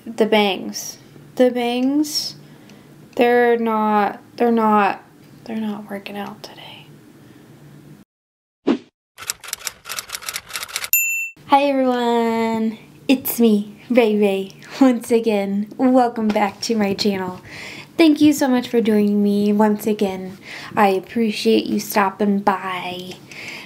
the bangs. The bangs, they're not working out today. Hi everyone, it's me, Ray, once again. Welcome back to my channel. Thank you so much for joining me once again. I appreciate you stopping by.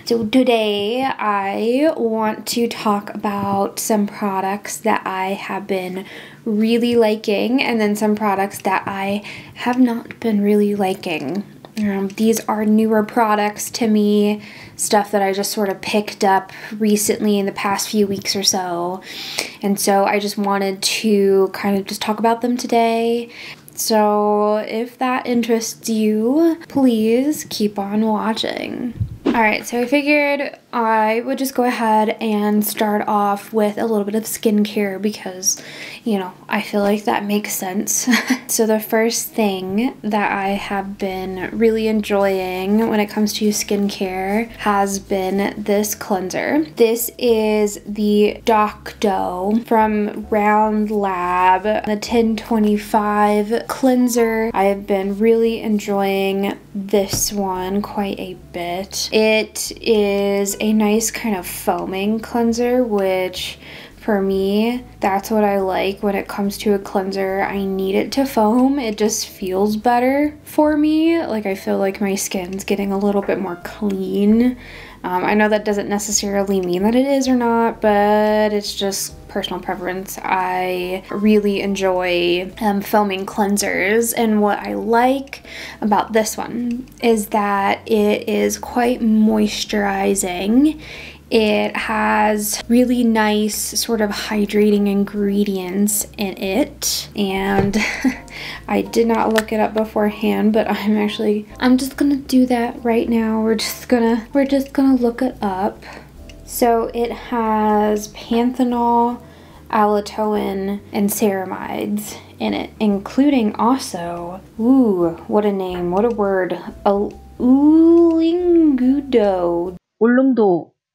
So today I want to talk about some products that I have been really liking and then some products that I have not been really liking. These are newer products to me, stuff that I just sort of picked up recently in the past few weeks or so. And so I just wanted to kind of just talk about them today. So if that interests you, please keep on watching. Alright, so I figured I would just go ahead and start off with a little bit of skincare because, you know, I feel like that makes sense. So the first thing that I have been really enjoying when it comes to skincare has been this cleanser. This is the Dokdo from Round Lab, the 1025 cleanser. I have been really enjoying this one quite a bit. It is a nice kind of foaming cleanser, which for me, that's what I like when it comes to a cleanser. I need it to foam. It just feels better for me. Like I feel like my skin's getting a little bit more clean. I know that doesn't necessarily mean that it is or not, but it's just personal preference. I really enjoy foaming cleansers, and what I like about this one is that it is quite moisturizing. It has really nice sort of hydrating ingredients in it, and I did not look it up beforehand, but I'm just gonna do that right now. We're just gonna look it up. So it has panthenol, allantoin, and ceramides in it, including also, ooh, what a name, what a word, Ulungudo.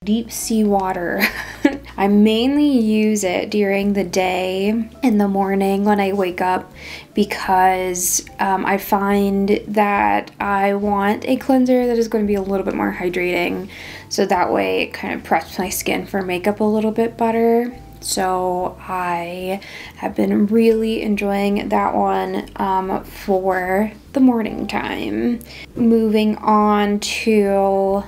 Deep sea water. I mainly use it during the day in the morning when I wake up because I find that I want a cleanser that is going to be a little bit more hydrating, so that way it kind of preps my skin for makeup a little bit better. So I have been really enjoying that one for the morning time. Moving on to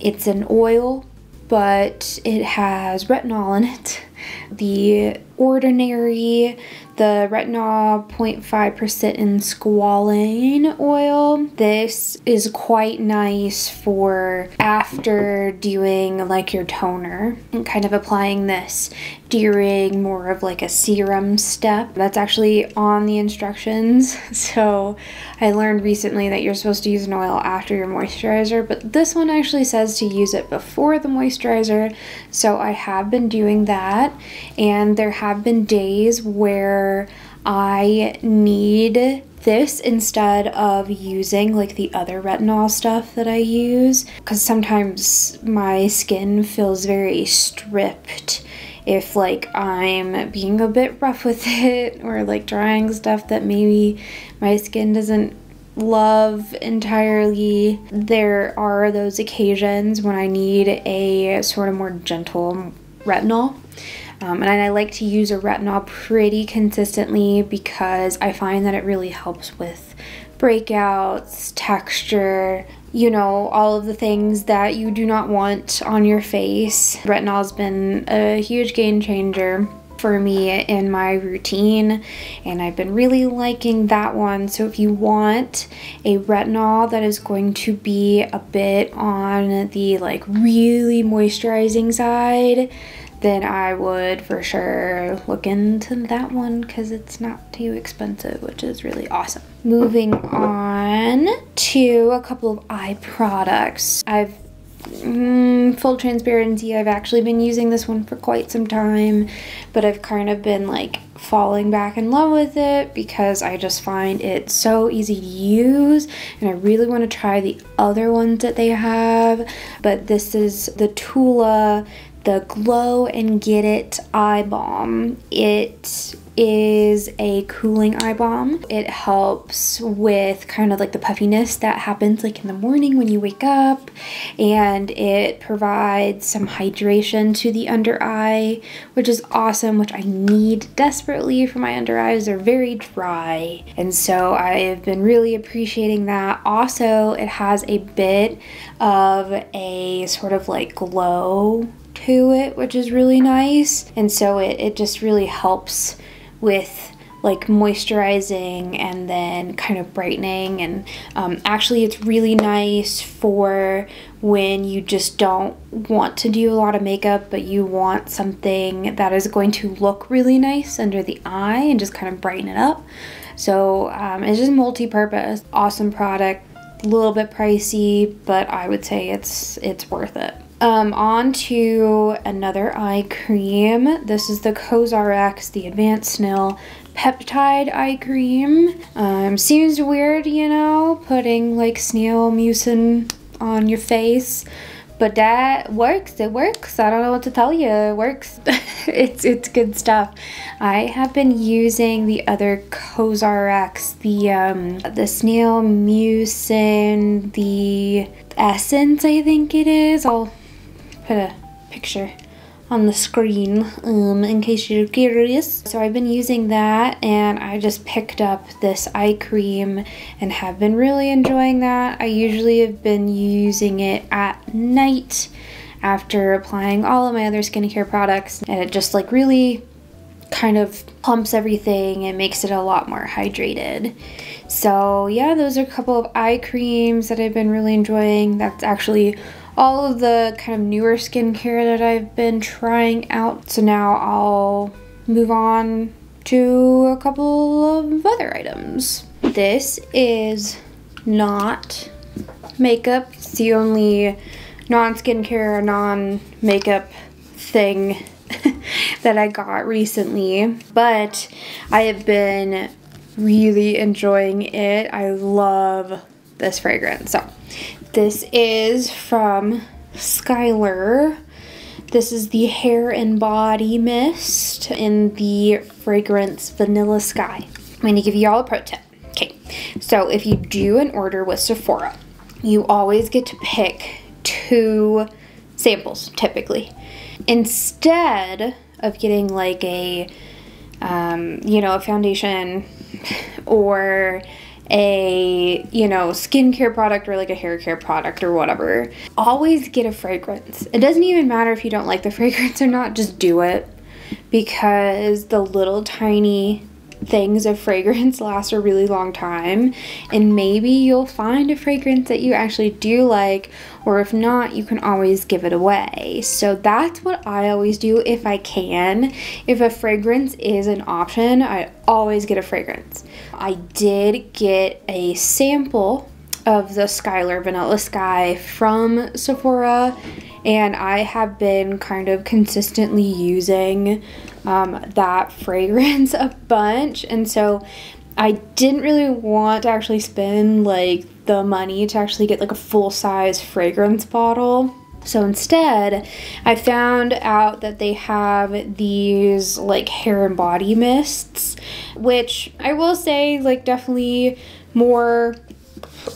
it's an oil, but it has retinol in it. The Ordinary, the retinol 0.5% in Squalane oil. This is quite nice for after doing like your toner and kind of applying this during more of like a serum step. That's actually on the instructions. So I learned recently that you're supposed to use an oil after your moisturizer, but this one actually says to use it before the moisturizer. So I have been doing that, and there have been days where I need this instead of using like the other retinol stuff that I use, because sometimes my skin feels very stripped if like I'm being a bit rough with it or like trying stuff that maybe my skin doesn't love entirely. There are those occasions when I need a sort of more gentle retinol. And I like to use a retinol pretty consistently because I find that it really helps with breakouts, texture, you know, all of the things that you do not want on your face. Retinol has been a huge game changer for me in my routine, and I've been really liking that one. So if you want a retinol that is going to be a bit on the like really moisturizing side, then I would for sure look into that one because it's not too expensive, which is really awesome. Moving on to a couple of eye products. Full transparency, I've actually been using this one for quite some time, but I've kind of been like falling back in love with it because I just find it so easy to use, and I really want to try the other ones that they have. But this is the Tula the Glow and Get It Eye Balm. It is a cooling eye balm. It helps with kind of like the puffiness that happens like in the morning when you wake up, and it provides some hydration to the under eye, which is awesome, which I need desperately for my under eyes. They're very dry, and so I have been really appreciating that. Also, it has a bit of a sort of like glow to it, which is really nice, and so it just really helps with like moisturizing and then kind of brightening. And actually it's really nice for when you just don't want to do a lot of makeup, but you want something that is going to look really nice under the eye and just kind of brighten it up. So it's just multi-purpose, awesome product, a little bit pricey, but I would say it's worth it. On to another eye cream. This is the CosRx, the Advanced Snail Peptide eye cream. Seems weird, you know, putting like snail mucin on your face, but that works. It works. I don't know what to tell you. It works. it's good stuff. I have been using the other CosRx, the snail mucin, the essence, I think it is. I'll put a picture on the screen in case you're curious. So I've been using that, and I just picked up this eye cream and have been really enjoying that. I usually have been using it at night after applying all of my other skincare products, and it just like really kind of plumps everything and makes it a lot more hydrated. So yeah, those are a couple of eye creams that I've been really enjoying. That's actually all of the kind of newer skincare that I've been trying out. So now I'll move on to a couple of other items. This is not makeup. It's the only non-skincare, non-makeup thing that I got recently, but I have been really enjoying it. I love this fragrance. So this is from Skylar. This is the Hair and Body Mist in the fragrance Vanilla Sky. I'm going to give you all a pro tip. Okay, so if you do an order with Sephora, you always get to pick 2 samples, typically. Instead of getting like a, you know, a foundation or a, you know, skincare product or like a hair care product or whatever, always get a fragrance. It doesn't even matter if you don't like the fragrance or not, just do it, because the little tiny things of fragrance last a really long time, and maybe you'll find a fragrance that you actually do like, or if not, you can always give it away. So that's what I always do if I can. If a fragrance is an option, I always get a fragrance. I did get a sample of the Skylar Vanilla Sky from Sephora, and I have been kind of consistently using that fragrance a bunch, and so I didn't really want to actually spend like the money to actually get like a full-size fragrance bottle. So instead, I found out that they have these like hair and body mists, which I will say like definitely more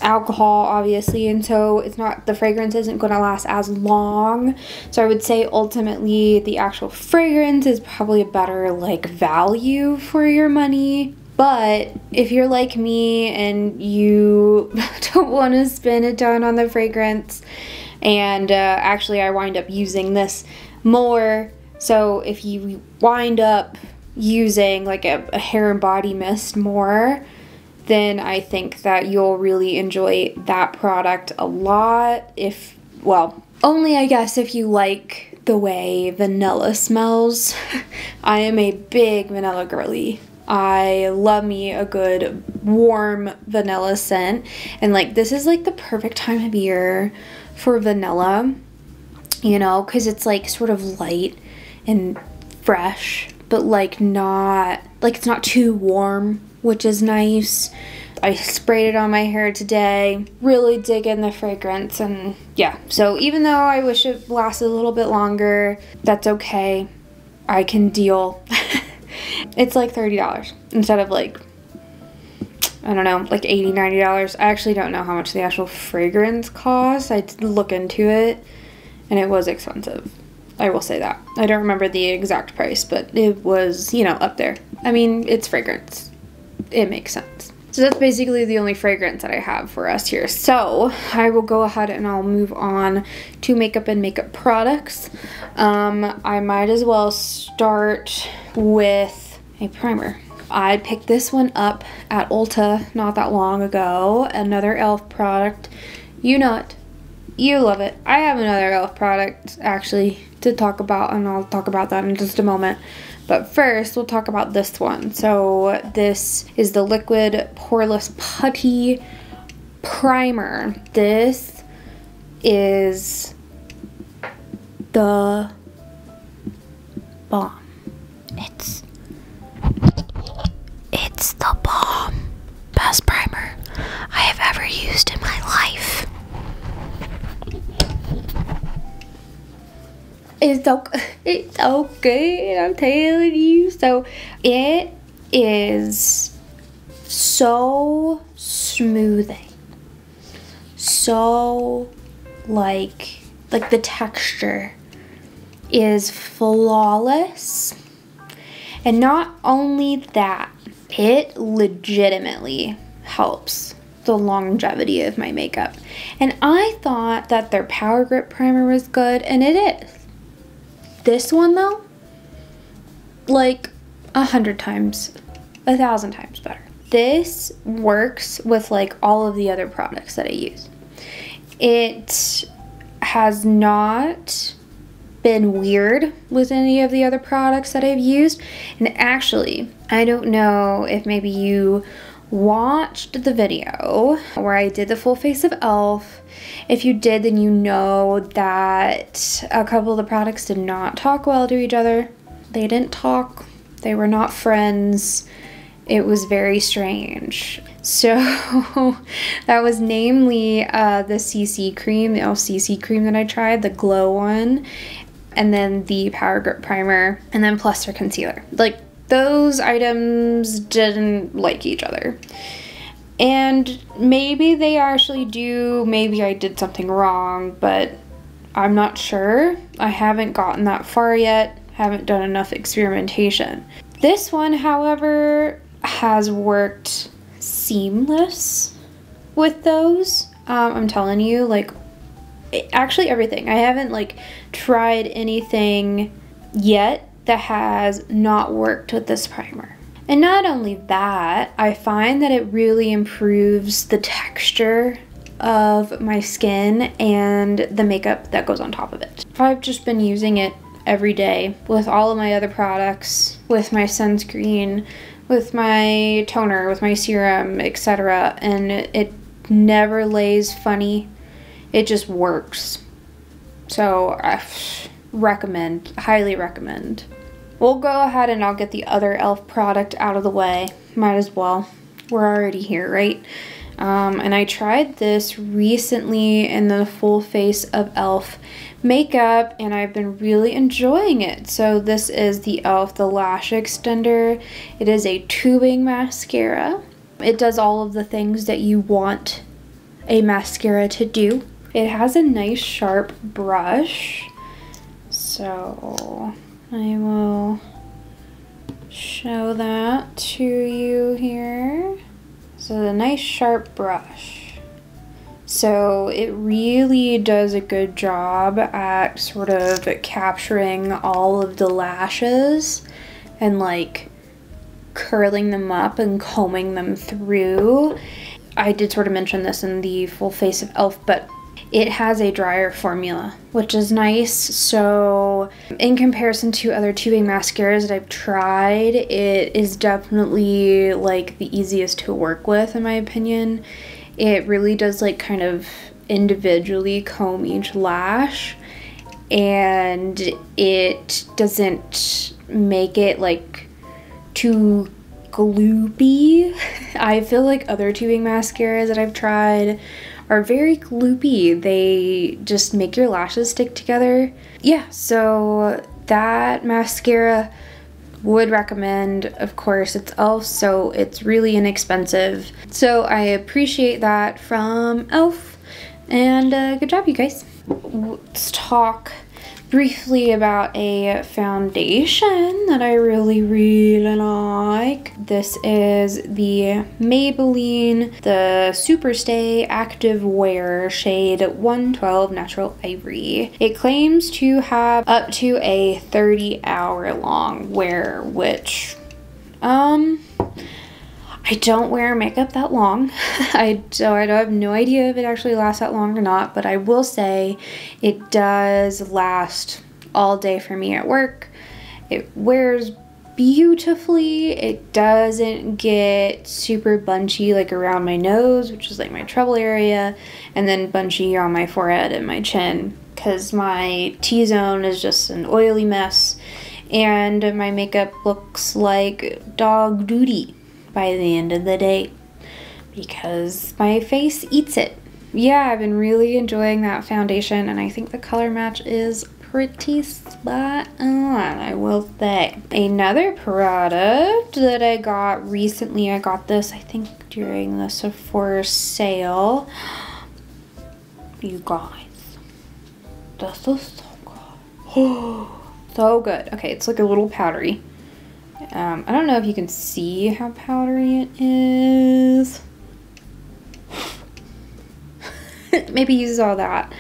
alcohol obviously, and so it's not, the fragrance isn't going to last as long. So I would say ultimately the actual fragrance is probably a better like value for your money. But if you're like me and you don't want to spend a ton on the fragrance, and actually I wind up using this more, so if you wind up using like a hair and body mist more, then I think that you'll really enjoy that product a lot. If, well, only I guess if you like the way vanilla smells. I am a big vanilla girly. I love me a good warm vanilla scent, and like this is like the perfect time of year for vanilla, you know, because it's like sort of light and fresh, but like not, like it's not too warm, which is nice. I sprayed it on my hair today. Really digging the fragrance, and yeah. So even though I wish it lasted a little bit longer, that's okay. I can deal. It's like $30 instead of like, I don't know, like $80, $90. I actually don't know how much the actual fragrance costs. I did look into it and it was expensive. I will say that. I don't remember the exact price, but it was, you know, up there. I mean, it's fragrance. It makes sense. So that's basically the only fragrance that I have for us here. So I will go ahead and I'll move on to makeup and makeup products. I might as well start with a primer. I picked this one up at Ulta not that long ago. Another E.L.F. product. You know it. You love it. I have another E.L.F. product actually to talk about, and I'll talk about that in just a moment. But first, we'll talk about this one. So this is the Liquid Poreless Putty Primer. This is the bomb. It's the bomb. Best primer I have ever used in my life. It's so good, I'm telling you. So it is so smoothing. So like the texture is flawless. And not only that, it legitimately helps the longevity of my makeup. And I thought that their Power Grip primer was good, and it is. This one though, like 100 times, 1,000 times better. This works with like all of the other products that I use. It has not been weird with any of the other products that I've used. And actually, I don't know if maybe you watched the video where I did the full face of E.L.F. If you did, then you know that a couple of the products did not talk well to each other. They didn't talk. They were not friends. It was very strange. So that was namely the CC cream, the E.L.F. CC cream that I tried, the glow one, and then the Power Grip primer, and then plus their concealer. Like, those items didn't like each other. And maybe they actually do, maybe I did something wrong, but I'm not sure. I haven't gotten that far yet, haven't done enough experimentation. This one, however, has worked seamless with those. I'm telling you, like, actually everything. I haven't like tried anything yet that has not worked with this primer. And not only that, I find that it really improves the texture of my skin and the makeup that goes on top of it. I've just been using it every day with all of my other products, with my sunscreen, with my toner, with my serum, etc. And it never lays funny. It just works. So I recommend, highly recommend. We'll go ahead and I'll get the other E.L.F. product out of the way. Might as well. We're already here, right? And I tried this recently in the full face of E.L.F. makeup, and I've been really enjoying it. So this is the E.L.F. the Lash Xtndr. It is a tubing mascara. It does all of the things that you want a mascara to do. It has a nice sharp brush, so I will show that to you here. So the nice sharp brush. So it really does a good job at sort of capturing all of the lashes and like curling them up and combing them through. I did sort of mention this in the full face of E.L.F., but it has a drier formula, which is nice. So in comparison to other tubing mascaras that I've tried, it is definitely like the easiest to work with in my opinion. It really does like kind of individually comb each lash, and it doesn't make it like too gloopy. I feel like other tubing mascaras that I've tried are very gloopy. They just make your lashes stick together. Yeah, so that mascara would recommend. Of course, it's E.L.F, so it's really inexpensive. So I appreciate that from E.L.F. And good job, you guys. Let's talk briefly about a foundation that I really like. This is the Maybelline, the Superstay Active Wear shade 112 Natural Ivory. It claims to have up to a 30-hour long wear, which I don't wear makeup that long. I have no idea if it actually lasts that long or not, but I will say it does last all day for me at work. It wears beautifully. It doesn't get super bunchy like around my nose, which is like my trouble area, and then bunchy on my forehead and my chin, because my T-zone is just an oily mess, and my makeup looks like dog duty by the end of the day because my face eats it. Yeah, I've been really enjoying that foundation, and I think the color match is pretty spot on, I will say. Another product that I got recently, I got this I think during the Sephora sale. You guys, this is so good. So good. Okay, it's like a little powdery. I don't know if you can see how powdery it is. Maybe use all that.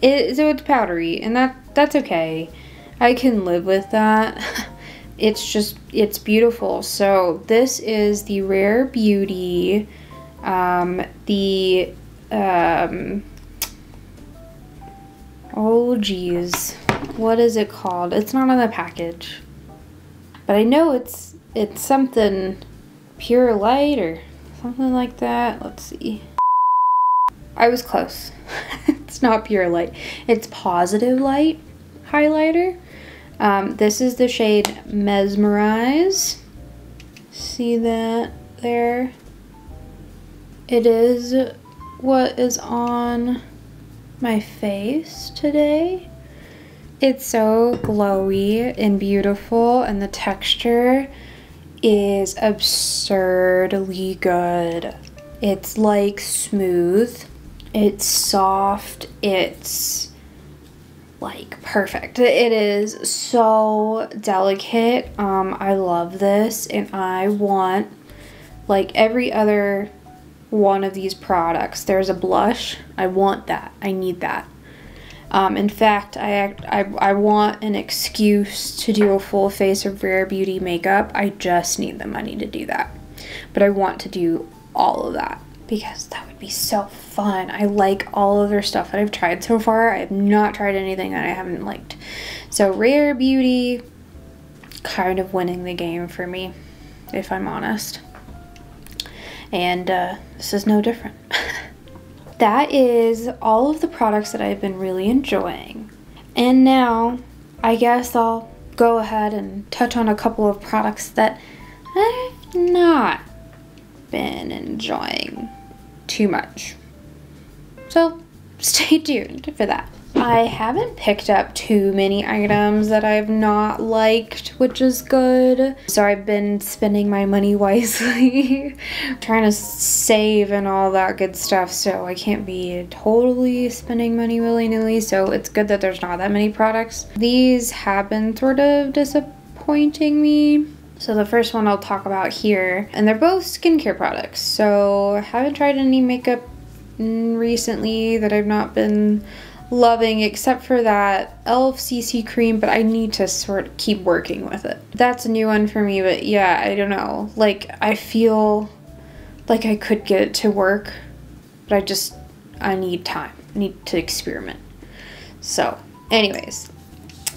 So it's powdery, and that's okay. I can live with that. It's beautiful. So this is the Rare Beauty, oh geez, what is it called? It's not on the package. But I know it's something Pure Light or something like that. Let's see. I was close. It's not Pure Light. It's Positive Light highlighter. This is the shade Mesmerize. See that there? It is what is on my face today. It's so glowy and beautiful, and the texture is absurdly good. It's like smooth, it's soft, it's like perfect. It is so delicate. I love this, and I want, like every other one of these products, there's a blush. I want that. I need that. In fact, I want an excuse to do a full face of Rare Beauty makeup. I just need the money to do that. But I want to do all of that because that would be so fun. I like all of their stuff that I've tried so far. I have not tried anything that I haven't liked. So Rare Beauty, kind of winning the game for me, if I'm honest. And this is no different. That is all of the products that I've been really enjoying. And now, I guess I'll go ahead and touch on a couple of products that I've not been enjoying too much. So, stay tuned for that. I haven't picked up too many items that I've not liked, which is good. So I've been spending my money wisely, trying to save and all that good stuff, so I can't be totally spending money willy-nilly, so it's good that there's not that many products. These have been sort of disappointing me. So the first one I'll talk about here, and they're both skincare products. So I haven't tried any makeup recently that I've not been loving, except for that E.L.F CC cream, but I need to sort of keep working with it. That's a new one for me, but yeah, I don't know. Like, I feel like I could get it to work, but I need time. I need to experiment. So, anyways,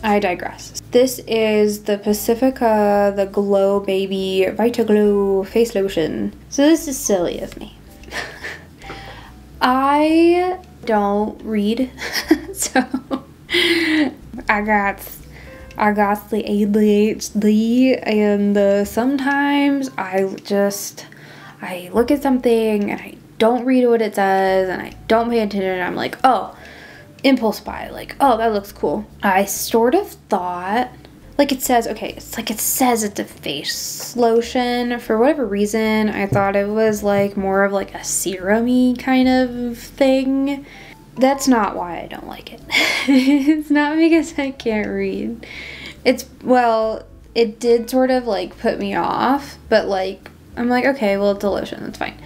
I digress. This is the Pacifica, the Glow Baby Vitaglow Face Lotion. So this is silly of me. I don't read, so I got the ADHD, and sometimes I I look at something and I don't read what it says and I don't pay attention and I'm like, oh, impulse buy, like, oh, that looks cool. I sort of thought, like it says, okay, it's like it says it's a face lotion. For whatever reason, I thought it was like more of like a serum-y kind of thing. That's not why I don't like it. It's not because I can't read. It's, well, it did sort of like put me off, but like, I'm like, okay, well, it's a lotion, that's fine.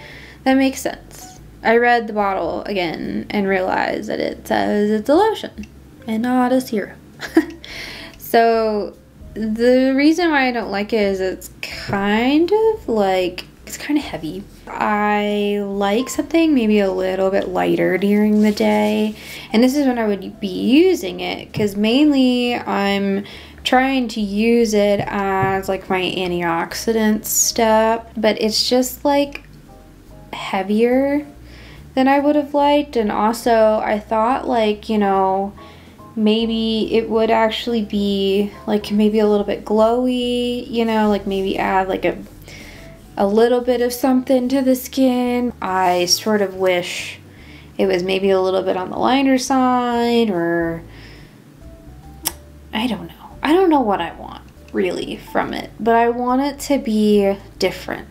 That makes sense. I read the bottle again and realized that it says it's a lotion and not a serum. So the reason why I don't like it is it's kind of like, it's kind of heavy. I like something maybe a little bit lighter during the day. And this is when I would be using it, because mainly I'm trying to use it as like my antioxidant step, but it's just like heavier than I would have liked. And also I thought, like, you know, maybe it would actually be like maybe a little bit glowy, you know, like maybe add like a little bit of something to the skin. I sort of wish it was maybe a little bit on the lighter side, or I don't know. I don't know what I want really from it, but I want it to be different.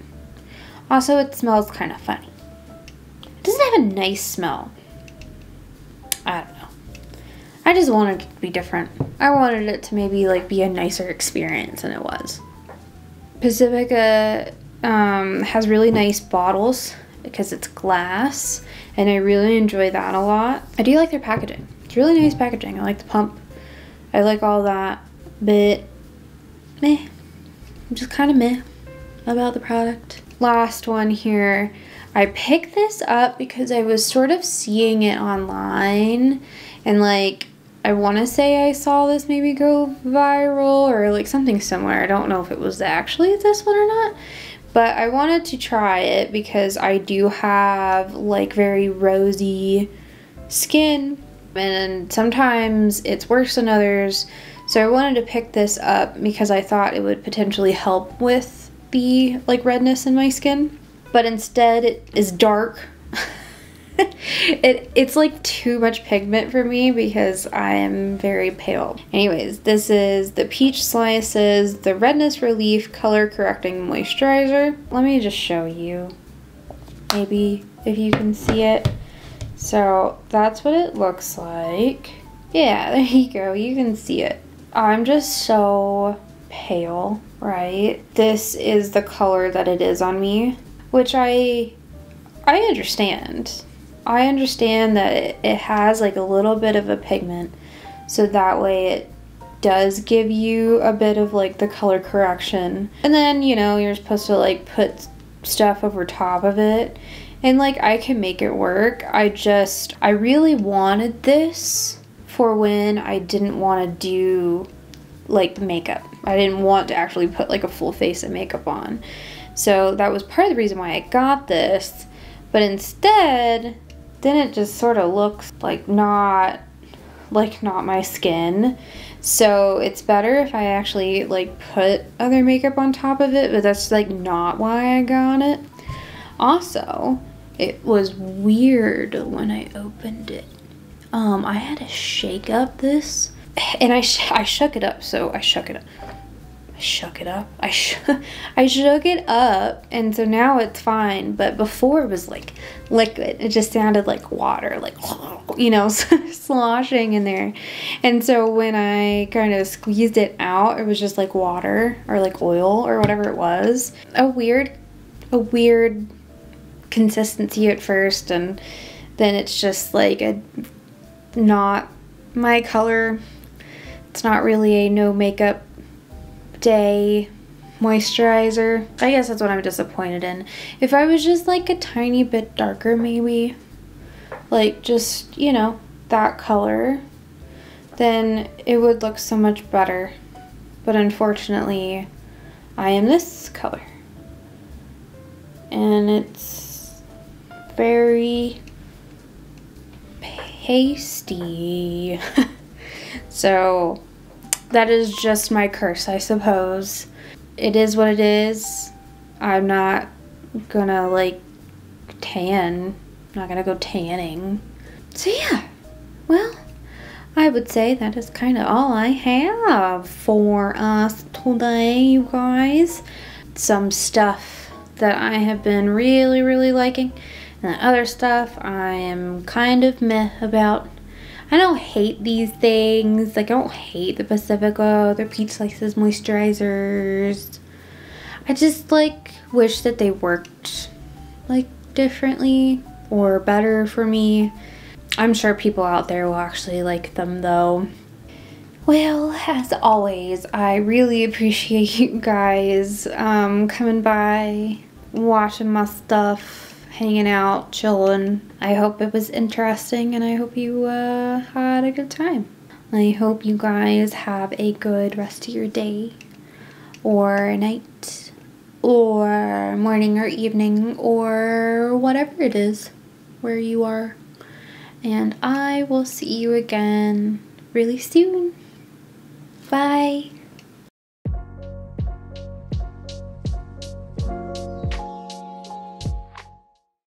Also, it smells kind of funny. It doesn't have a nice smell. I don't know. I just wanted it to be different. I wanted it to maybe like be a nicer experience than it was. Pacifica has really nice bottles because it's glass, and I really enjoy that a lot. I do like their packaging. It's really nice packaging. I like the pump. I like all that, but meh. I'm just kind of meh about the product. Last one here. I picked this up because I was sort of seeing it online, and like, I want to say I saw this maybe go viral or like something similar. I don't know if it was actually this one or not, but I wanted to try it because I do have like very rosy skin, and sometimes it's worse than others. So I wanted to pick this up because I thought it would potentially help with the like redness in my skin, but instead it is dark. It's like too much pigment for me because I am very pale. Anyways, this is the Peach Slices, the Redness Relief Color Correcting Moisturizer. Let me just show you, maybe if you can see it. So that's what it looks like. Yeah, there you go, you can see it. I'm just so pale, right? This is the color that it is on me, which I understand. I understand that it has like a little bit of a pigment, so that way it does give you a bit of like the color correction. And then, you know, you're supposed to like put stuff over top of it, and like I can make it work. I really wanted this for when I didn't want to do like makeup. I didn't want to actually put like a full face of makeup on. So that was part of the reason why I got this. But instead, then it just sort of looks like not my skin. So it's better if I actually like put other makeup on top of it, but that's like not why I got it. Also, it was weird when I opened it. I had to shake up this, and I shook it up, so I shook it up. I shook it up, and so now it's fine, but before it was like liquid. It just sounded like water, like, you know, sloshing in there. And so when I kind of squeezed it out, it was just like water or like oil or whatever it was. A weird consistency at first, and then it's just like not my color. It's not really a no makeup day moisturizer. I guess that's what I'm disappointed in. If I was just like a tiny bit darker, maybe like just, you know, that color, then it would look so much better. But unfortunately, I am this color, and it's very pasty. So that is just my curse, I suppose. It is what it is. I'm not gonna like tan. I'm not gonna go tanning. So yeah, well, I would say that is kind of all I have for us today, you guys. Some stuff that I have been really liking, and the other stuff I am kind of meh about. I don't hate these things. Like, I don't hate the Pacifica, their Peach Slices moisturizers. I just like wish that they worked like differently or better for me. I'm sure people out there will actually like them though. Well, as always, I really appreciate you guys coming by, watching my stuff, hanging out, chilling. I hope it was interesting and I hope you had a good time. I hope you guys have a good rest of your day or night or morning or evening or whatever it is where you are. And I will see you again really soon. Bye.